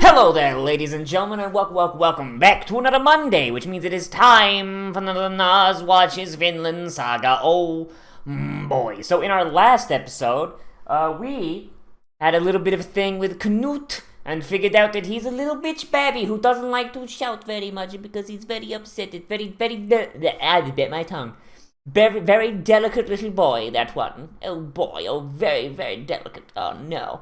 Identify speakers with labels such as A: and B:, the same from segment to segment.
A: Hello there, ladies and gentlemen, and welcome back to another Monday, which means it is time for another Nozz watches Vinland Saga. Oh boy. So in our last episode, we had a little bit of a thing with Knut, and figured out that he's a little bitch babby who doesn't like to shout very much because he's very upset. It's bit my tongue. Very delicate little boy, that one. Oh boy, oh very delicate. Oh no.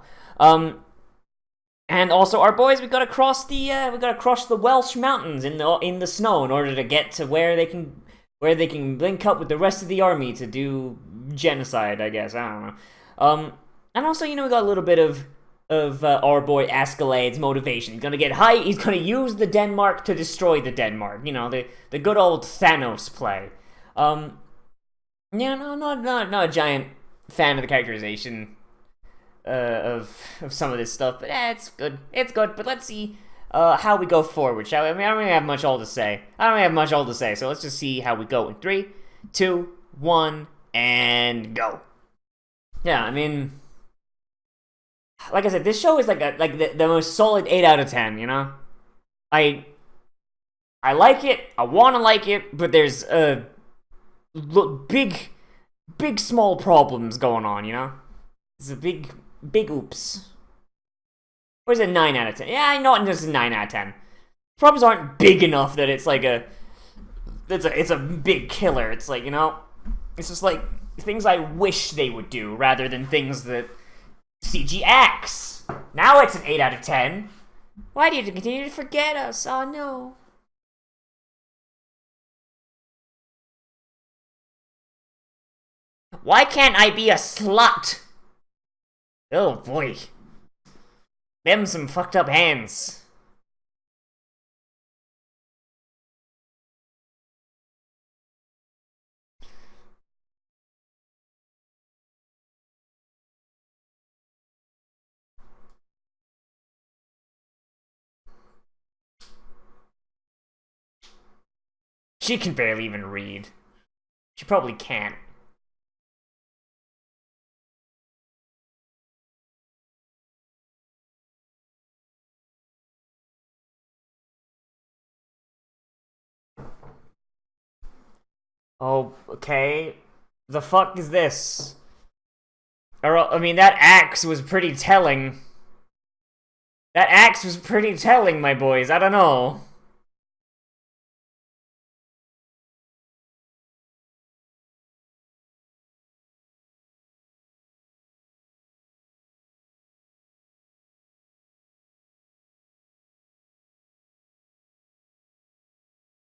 A: And also, our boys, we gotta cross the Welsh mountains in the snow in order to get to where they can link up with the rest of the army to do genocide. I guess, I don't know. And also, we got a little bit of our boy Askeladd's motivation. He's gonna get high. He's gonna use the Denmark to destroy the Denmark. The good old Thanos play. Yeah, no, not a giant fan of the characterization of some of this stuff, but it's good. It's good. But let's see how we go forward, shall we? I mean, I don't really have much all to say. So let's just see how we go in 3, 2, 1, and go. Yeah, I mean, like I said, this show is like the most solid 8 out of 10. I like it. I want to like it, but there's big small problems going on. It's a big oops. Or is it 9 out of 10? Yeah, I know it's a 9 out of 10. Problems aren't big enough that it's like it's a big killer. It's like, it's just like things I wish they would do rather than things that CG acts. Now it's an 8 out of 10. Why do you continue to forget us? Oh no. Why can't I be a slut? Oh boy. Them some fucked up hands. She can barely even read. She probably can't. Oh, okay. The fuck is this? I mean, that axe was pretty telling. That axe was pretty telling, my boys. I don't know.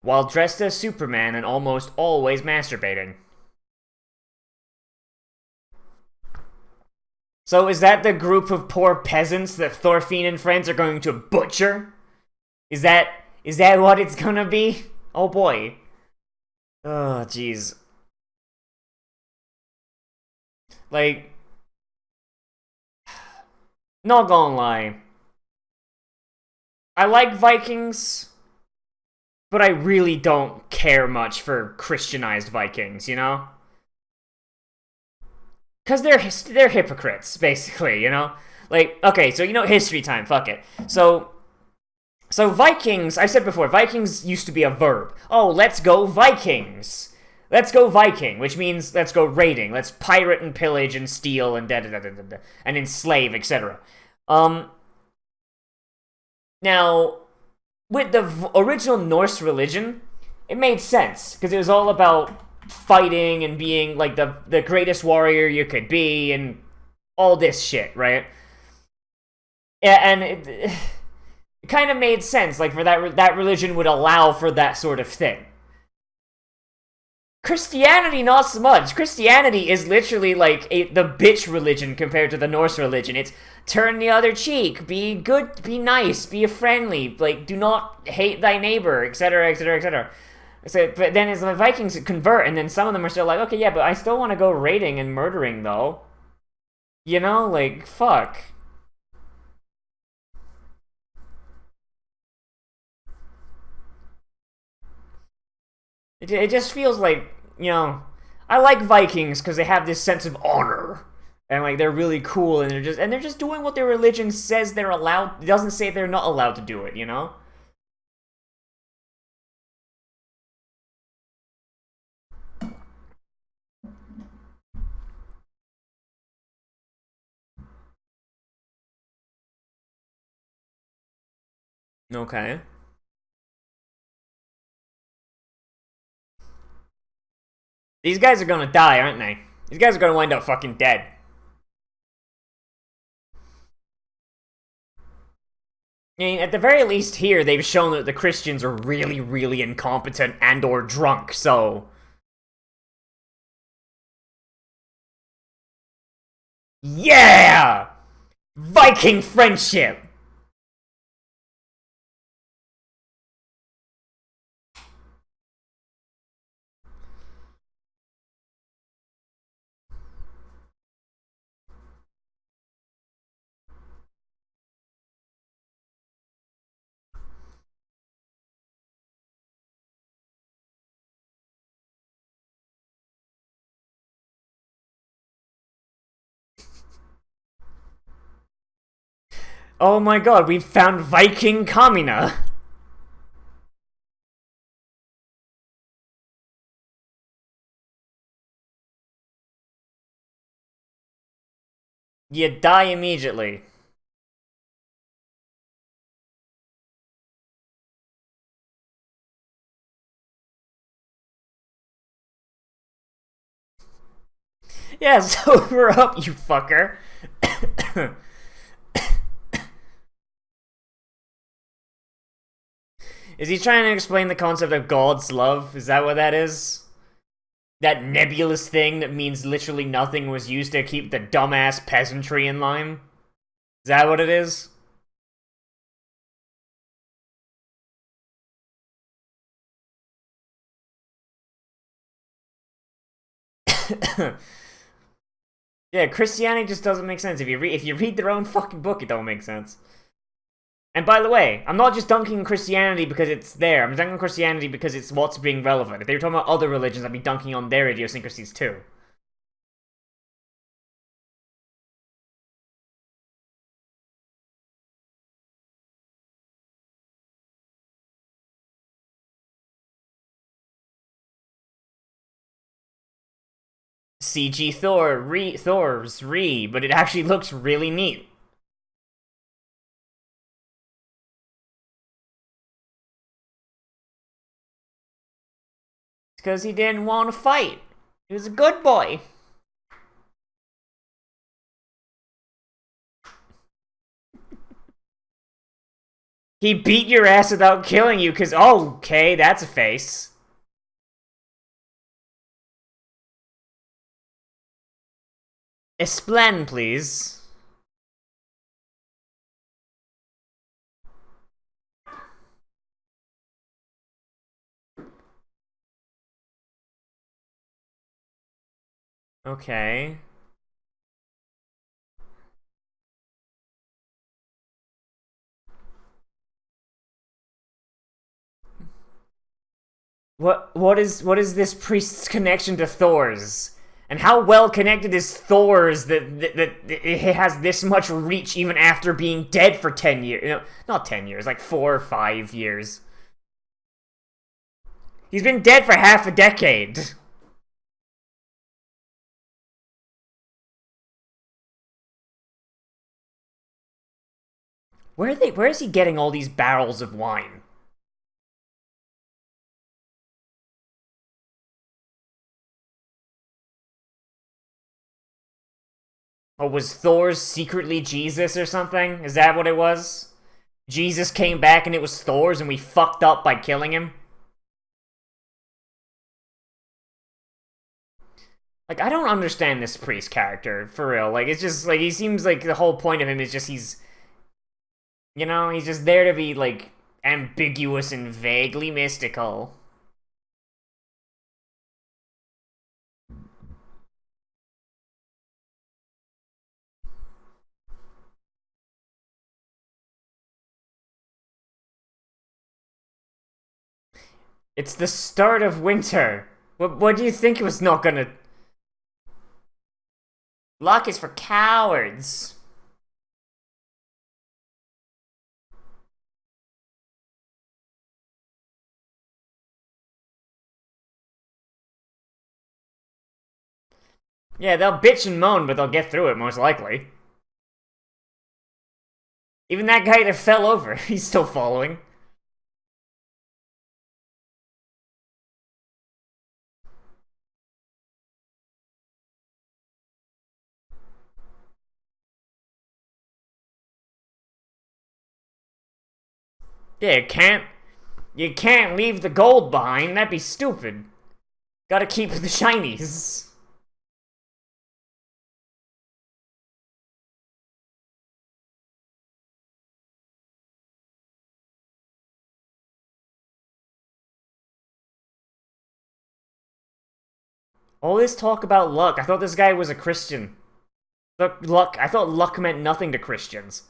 A: While dressed as Superman and almost always masturbating. So is that the group of poor peasants that Thorfinn and friends are going to butcher? Is that what it's gonna be? Oh boy. Oh jeez. Like, not gonna lie. I like Vikings, but I really don't care much for Christianized Vikings, Because they're hypocrites, basically, Like, okay, so history time, fuck it. So Vikings, I said before, Vikings used to be a verb. Oh, let's go Vikings. Let's go Viking, which means let's go raiding. Let's pirate and pillage and steal and da-da-da-da-da-da, and enslave, etc. Now, with the original Norse religion, it made sense, because it was all about fighting and being like the greatest warrior you could be and all this shit, right? Yeah, and it kind of made sense, like for that religion would allow for that sort of thing. Christianity, not so much. Christianity is literally like the bitch religion compared to the Norse religion. It's turn the other cheek, be good, be nice, be friendly, like do not hate thy neighbor, etc., etc., etc. So, but then as the Vikings convert, and then some of them are still like, okay, yeah, but I still want to go raiding and murdering, though. Like, fuck. It just feels like, I like Vikings because they have this sense of honor. and like they're really cool, and they're just doing what their religion says they're allowed. It doesn't say they're not allowed to do it, you know? Okay. These guys are gonna die, aren't they? These guys are gonna wind up fucking dead. I mean, at the very least here, they've shown that the Christians are really, really incompetent and or drunk, so... Yeah! Viking friendship! Oh my god, we've found Viking Kamina! You die immediately. Yeah, sober up, you fucker. Is he trying to explain the concept of God's love? Is that what that is? That nebulous thing that means literally nothing was used to keep the dumbass peasantry in line? Is that what it is? Yeah, Christianity just doesn't make sense. If you read their own fucking book, it don't make sense. And by the way, I'm not just dunking Christianity because it's there. I'm dunking Christianity because it's what's being relevant. If they were talking about other religions, I'd be dunking on their idiosyncrasies too. CG Thor's Re, but it actually looks really neat. It's because he didn't want to fight. He was a good boy. He beat your ass without killing you because, oh, okay, that's a face. Explain, please. Okay. What is this priest's connection to Thor's? And how well connected is Thor's that it has this much reach even after being dead for 10 years? You know, not 10 years, like 4 or 5 years. He's been dead for half a decade. Where is he getting all these barrels of wine? Oh, was Thor's secretly Jesus or something? Is that what it was? Jesus came back and it was Thor's and we fucked up by killing him? Like, I don't understand this priest character, for real. Like, it's just, like, he seems like the whole point of him is just he's... You know, he's just there to be, like, ambiguous and vaguely mystical. It's the start of winter. What do you think it was not gonna... Luck is for cowards. Yeah, they'll bitch and moan, but they'll get through it, most likely. Even that guy that fell over, he's still following. Yeah, you can't leave the gold behind, that'd be stupid. Gotta keep the shinies. All this talk about luck, I thought this guy was a Christian. I thought luck meant nothing to Christians.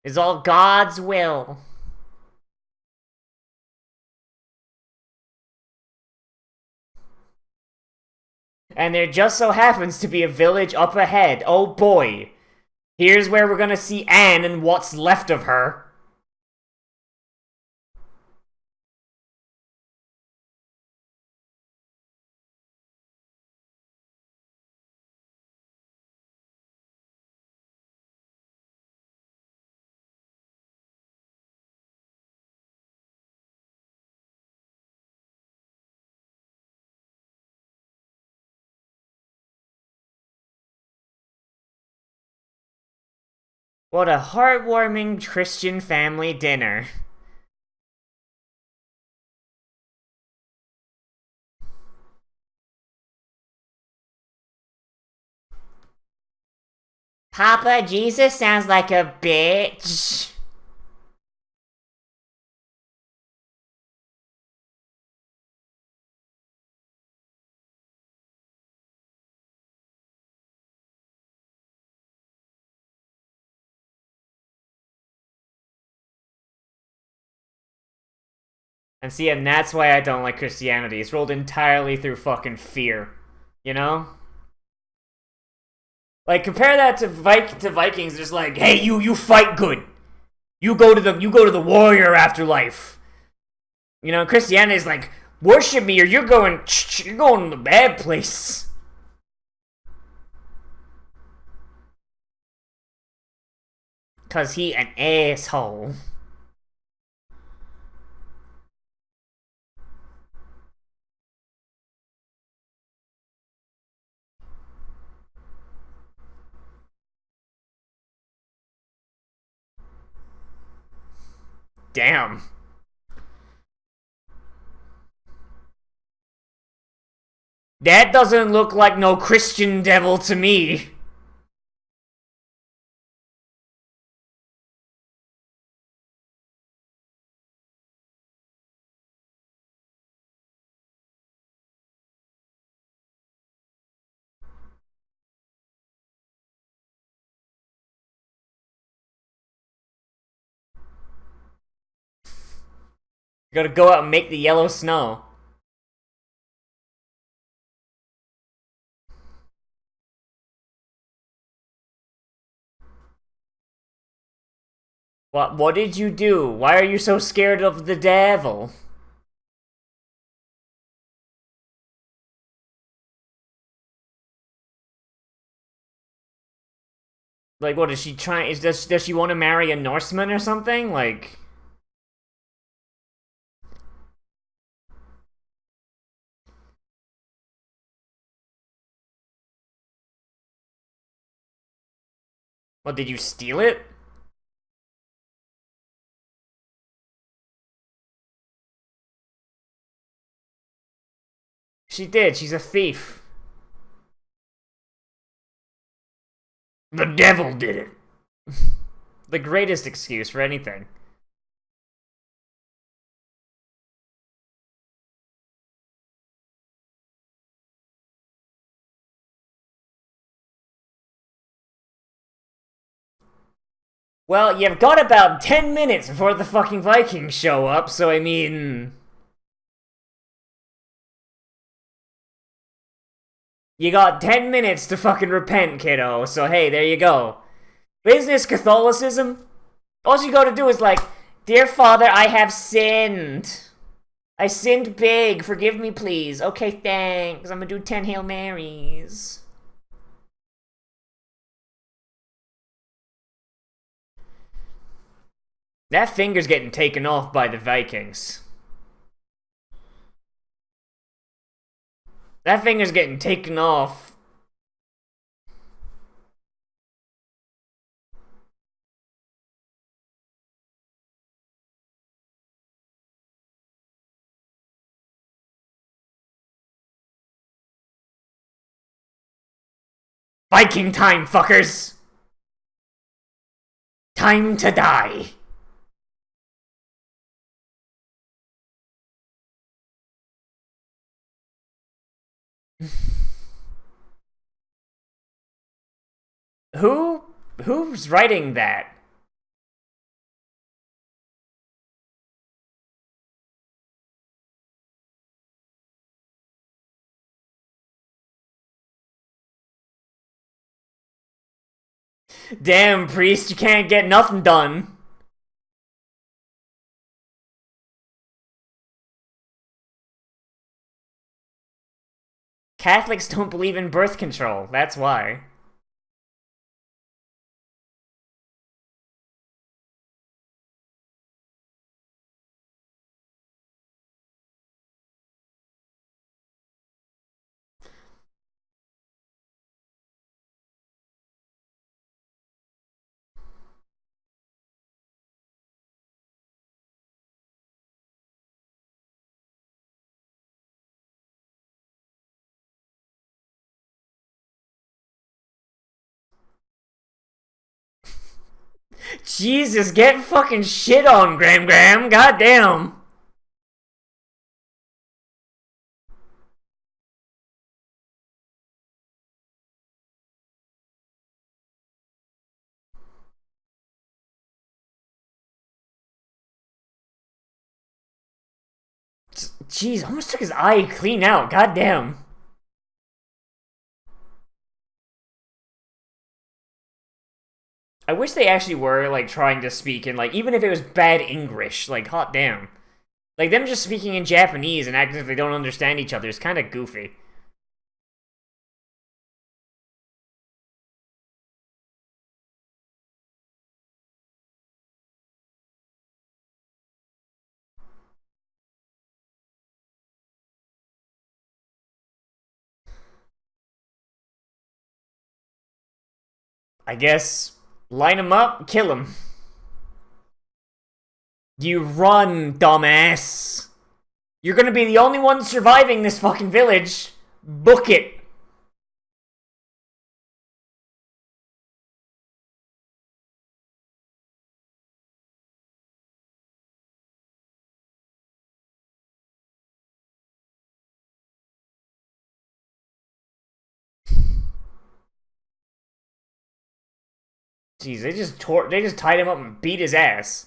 A: It's all God's will. And there just so happens to be a village up ahead. Oh boy. Here's where we're gonna see Anne and what's left of her. What a heartwarming Christian family dinner. Papa, Jesus sounds like a bitch. And see, and that's why I don't like Christianity. It's rolled entirely through fucking fear. You know? Like, compare that to Vikings, just like, hey, you fight good. You go to the warrior afterlife. You know, Christianity is like, worship me or you're going to the bad place. Cause he an asshole. Damn. That doesn't look like no Christian devil to me. You gotta go out and make the yellow snow. What did you do? Why are you so scared of the devil? Like, what is she trying? Does she want to marry a Norseman or something? Like, what, did you steal it? She did. She's a thief. The devil did it. The greatest excuse for anything. Well, you've got about 10 minutes before the fucking Vikings show up, so I mean... You got 10 minutes to fucking repent, kiddo. So hey, there you go. Isn't this Catholicism? All you gotta do is like, Dear Father, I have sinned. I sinned big. Forgive me, please. Okay, thanks. I'm gonna do 10 Hail Marys. That finger's getting taken off by the Vikings. That finger's getting taken off. Viking time, fuckers! Time to die. Who's writing that? Damn, priest, you can't get nothing done. Catholics don't believe in birth control, that's why. Jesus, get fucking shit on, Graham. Goddamn. Jeez, almost took his eye clean out. Goddamn. I wish they actually were, like, trying to speak in, like, even if it was bad English. Like, hot damn. Like, them just speaking in Japanese and acting as if they don't understand each other is kind of goofy. I guess, line them up, kill them. You run, dumbass. You're gonna be the only one surviving this fucking village. Book it. Jeez, they just tied him up and beat his ass.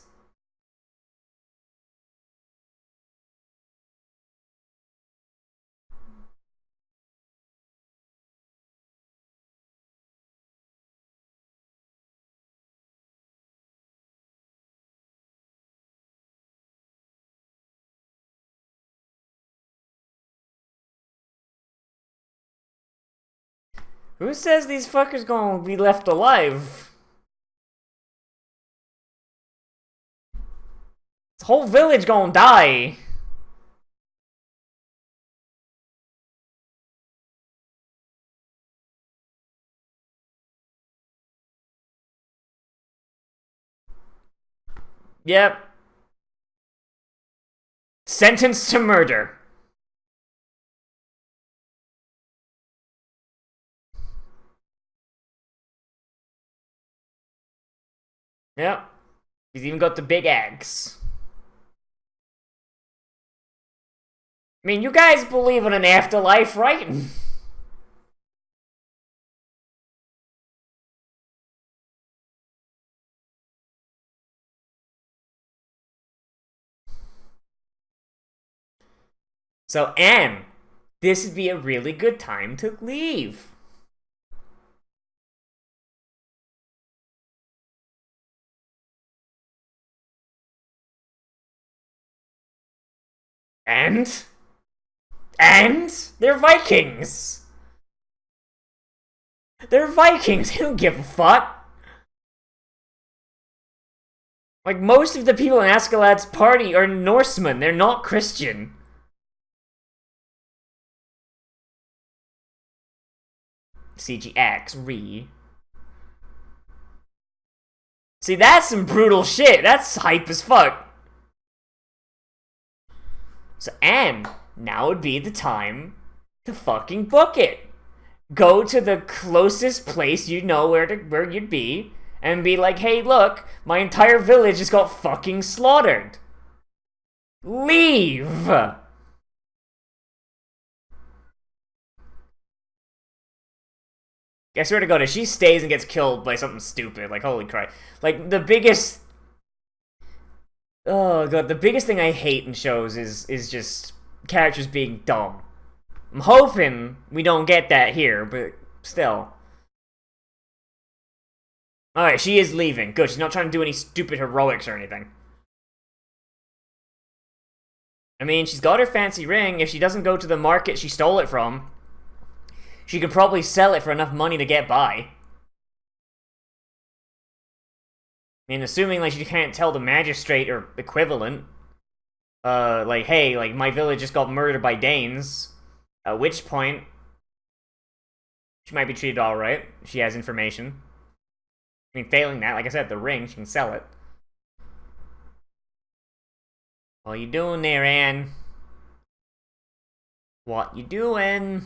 A: Who says these fuckers gonna be left alive? This whole village gonna die. Yep. Sentenced to murder. Yep. He's even got the big axe. I mean, you guys believe in an afterlife, right? So, Anne, this would be a really good time to leave. And they're Vikings. They're Vikings. They don't give a fuck. Like, most of the people in Askeladd's party are Norsemen. They're not Christian. CGX, re. See, that's some brutal shit. That's hype as fuck. So, and now would be the time to fucking book it. Go to the closest place you know where you'd be, and be like, hey, look, my entire village just got fucking slaughtered. Leave! I swear to God, if she stays and gets killed by something stupid, like, holy Christ. Like, the biggest... Oh, God, the biggest thing I hate in shows is just characters being dumb. I'm hoping we don't get that here, but still. Alright, she is leaving. Good, she's not trying to do any stupid heroics or anything. I mean, she's got her fancy ring. If she doesn't go to the market she stole it from, she could probably sell it for enough money to get by. I mean, assuming, like, she can't tell the magistrate or equivalent, like, hey, like, my village just got murdered by Danes, at which point, she might be treated alright. She has information. I mean, failing that, like I said, the ring, she can sell it. What you doing there, Anne? What you doing?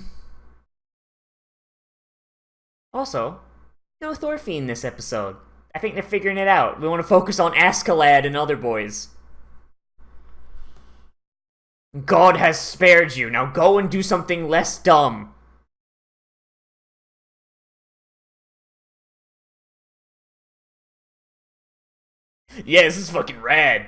A: Also, no Thorfinn this episode. I think they're figuring it out. We want to focus on Askeladd and other boys. God has spared you. Now go and do something less dumb. Yeah, this is fucking rad.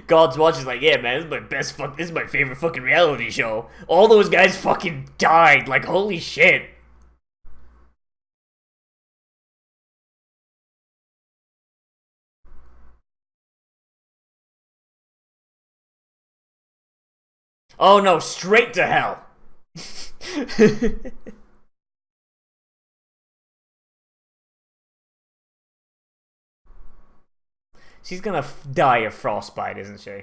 A: God's Watch is like, yeah, man, this is my best this is my favorite fucking reality show. All those guys fucking died. Like, holy shit. Oh no, straight to hell. She's gonna die of frostbite, isn't she?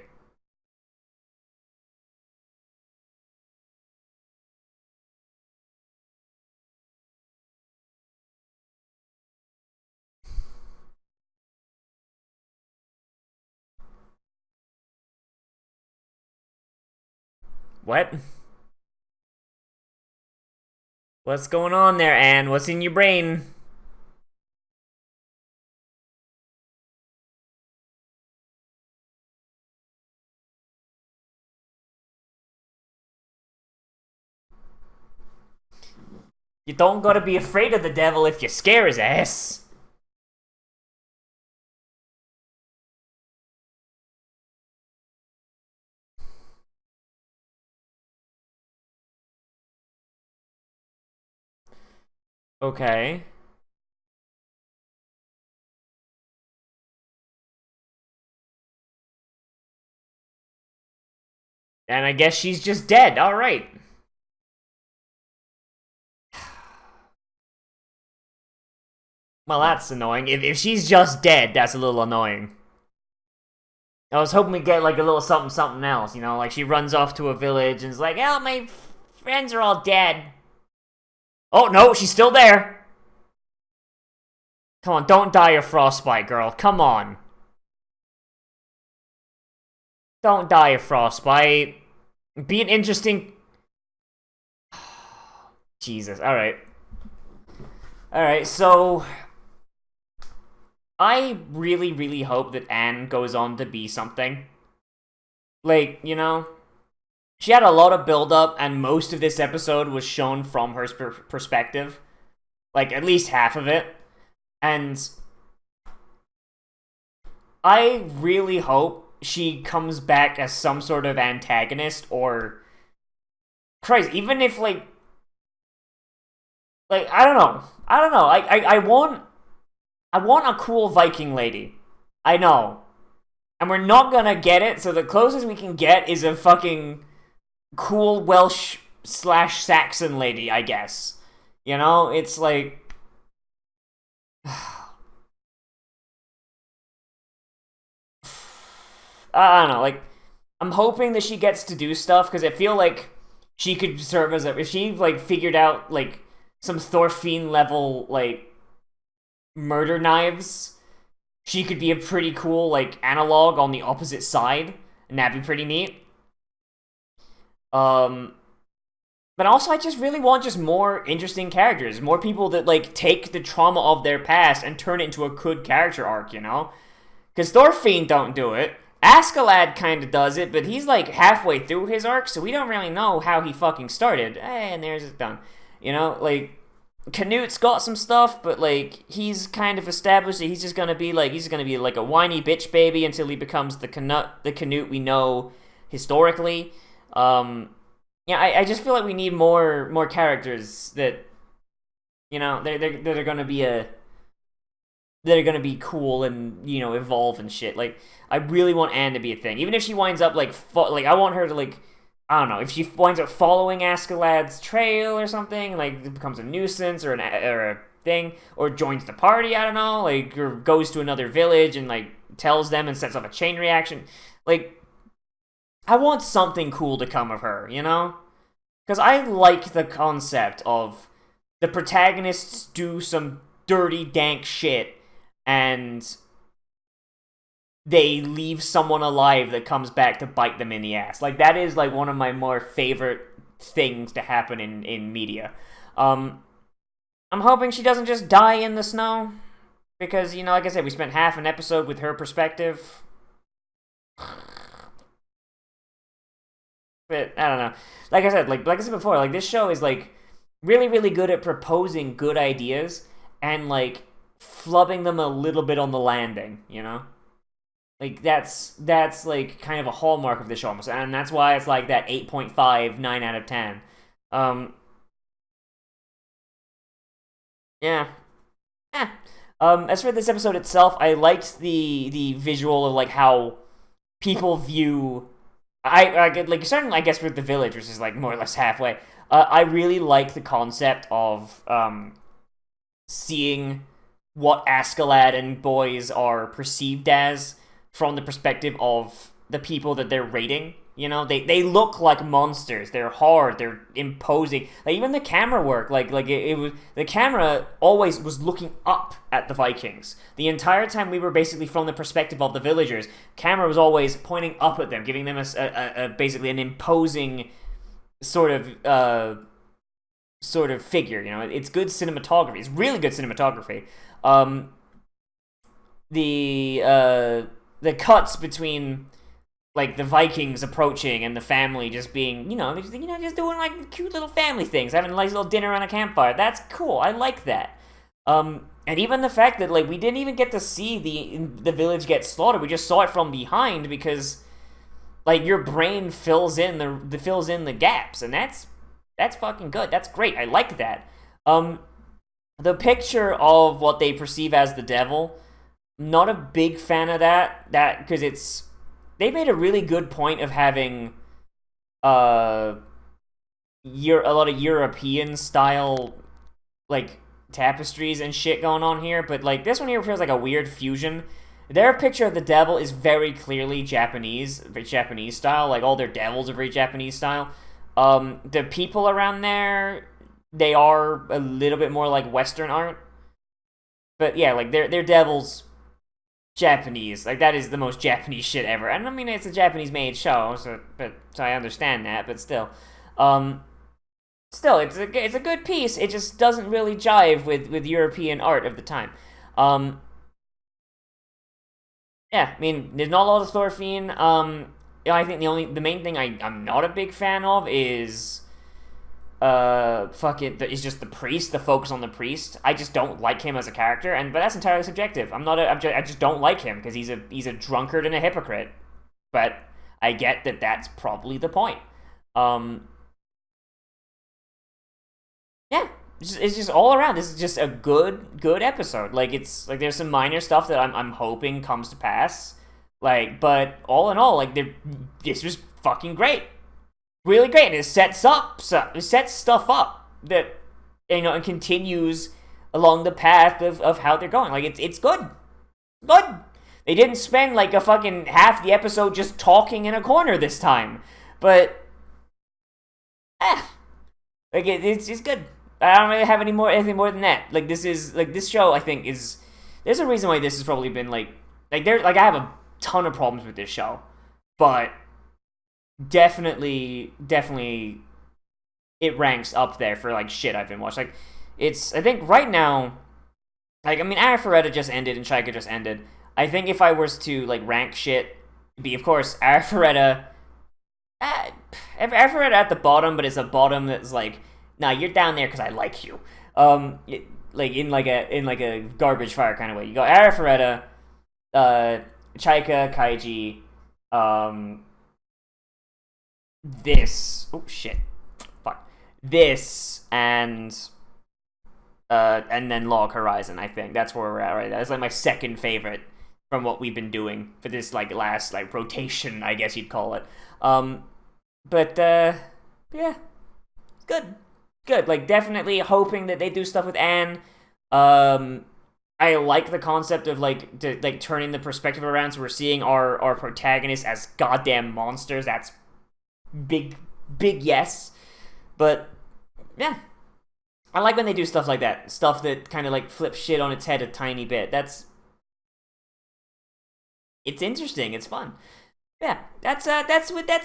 A: What? What's going on there, Anne? What's in your brain? You don't gotta be afraid of the devil if you scare his ass. Okay. And I guess she's just dead. Alright. Well, that's annoying. If she's just dead, that's a little annoying. I was hoping we'd get, like, a little something else, you know? Like, she runs off to a village and is like, oh, my friends are all dead. Oh, no, she's still there. Come on, don't die of frostbite, girl. Come on. Don't die of frostbite. Be an interesting... Jesus, alright. Alright, so... I really, really hope that Anne goes on to be something. Like, you know... She had a lot of build-up, and most of this episode was shown from her perspective. Like, at least half of it. And... I really hope she comes back as some sort of antagonist or Christ, even if like I don't know. I want a cool Viking lady. I know. And we're not gonna get it, so the closest we can get is a fucking cool Welsh / Saxon lady, I guess. You know, it's like I don't know, like I'm hoping that she gets to do stuff because I feel like she could serve as a if she like figured out like some Thorfinn level like murder knives, she could be a pretty cool like analog on the opposite side, and that'd be pretty neat. But also I just really want just more interesting characters, more people that like take the trauma of their past and turn it into a good character arc, you know? Because Thorfinn don't do it. Askeladd kind of does it, but he's like halfway through his arc, so we don't really know how he fucking started. And there's it done. You know, like, Canut's got some stuff, but like, he's kind of established that he's just gonna be like a whiny bitch baby until he becomes the Canute we know historically. Yeah, I just feel like we need more characters that, you know, they're gonna be that are gonna be cool and, you know, evolve and shit. Like, I really want Anne to be a thing, even if she winds up like I want her to like, I don't know, if she winds up following Askeladd's trail or something, like it becomes a nuisance or a thing, or joins the party. I don't know, like, or goes to another village and like tells them and sets off a chain reaction. Like, I want something cool to come of her, you know? Because I like the concept of the protagonists do some dirty, dank shit, and they leave someone alive that comes back to bite them in the ass. Like, that is, like, one of my more favorite things to happen in media. I'm hoping she doesn't just die in the snow, because, you know, like I said, we spent half an episode with her perspective. But I don't know. Like I said before, like this show is like really, really good at proposing good ideas and like flubbing them a little bit on the landing, you know? Like that's like kind of a hallmark of the show almost, and that's why it's like that 8.5, 9 out of 10. Yeah. Eh. As for this episode itself, I liked the visual of like how people view I like starting, I guess, with the village, which is like more or less halfway. I really like the concept of seeing what Askeladd and boys are perceived as from the perspective of the people that they're raiding. You know, they look like monsters. They're hard. They're imposing. Like even the camera work, like it was, the camera always was looking up at the Vikings the entire time. We were basically from the perspective of the villagers. Camera was always pointing up at them, giving them a basically an imposing sort of figure. You know, it's good cinematography. It's really good cinematography. The cuts between like the Vikings approaching and the family just being, just doing like cute little family things, having a nice little dinner on a campfire. That's cool. I like that. And even the fact that like we didn't even get to see the village get slaughtered. We just saw it from behind because like your brain fills in the gaps, and that's fucking good. That's great. I like that. The picture of what they perceive as the devil, not a big fan of that because they made a really good point of having a lot of European style like tapestries and shit going on here, but like this one here feels like a weird fusion. Their picture of the devil is very clearly Japanese style. Like all their devils are very Japanese style. The people around there, they are a little bit more like Western art. But yeah, like their devils, Japanese. Like that is the most Japanese shit ever. And I mean it's a Japanese made show, so I understand that, but still. It's a good piece. It just doesn't really jive with European art of the time. Yeah, I mean, there's not a lot of Thorfinn. I think the main thing I'm not a big fan of is is just the priest, the focus on the priest. I just don't like him as a character, but that's entirely subjective. I just don't like him because he's a drunkard and a hypocrite. But I get that that's probably the point. Yeah, it's just all around. This is just a good episode. Like, it's like there's some minor stuff that I'm hoping comes to pass. Like, but all in all, like, this was fucking great, really great, and it sets stuff up that, you know, and continues along the path of how they're going. Like, it's good. They didn't spend like a fucking half the episode just talking in a corner this time, but like it's good. I don't really have anything more than that. Like, this show, I think, there's a reason why this has probably been like I have a ton of problems with this show, but definitely it ranks up there for like shit I've been watching. Like, I think right now, like, I mean, Arifureta just ended and Chaika just ended. I think if I was to like rank shit, it'd be, of course, Arifureta at the bottom, but it's a bottom that's like, nah, you're down there because I like you. Like in a garbage fire kind of way. You go Arifureta, Chaika, Kaiji, this and then Log Horizon. I think that's where we're at right now. That's like my second favorite from what we've been doing for this like last like rotation, I guess you'd call it. But yeah, it's good. Like, definitely hoping that they do stuff with Anne. I like the concept of like turning the perspective around, so we're seeing our protagonists as goddamn monsters. That's big yes. But yeah, I like when they do stuff like that. Stuff that kind of like flips shit on its head a tiny bit. It's interesting. It's fun. Yeah, that's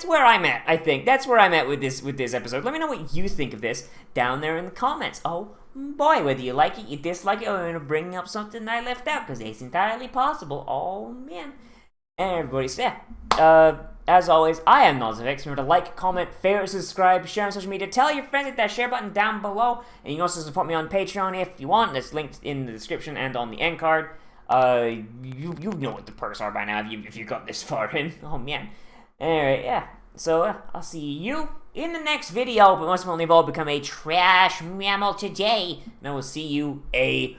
A: where I'm at. I think that's where I'm at with this episode. Let me know what you think of this down there in the comments. Oh boy, whether you like it, you dislike it, or you're gonna bring up something that I left out, because it's entirely possible. Oh man, and everybody, as always, I am Nozz. Remember to like, comment, favorite, subscribe, share on social media, tell your friends, hit that share button down below, and you can also support me on Patreon if you want. That's linked in the description and on the end card. You know what the perks are by now if you got this far in. Oh man. Alright, yeah. So I'll see you in the next video, but most importantly of all, become a trash mammal today, and I will see you a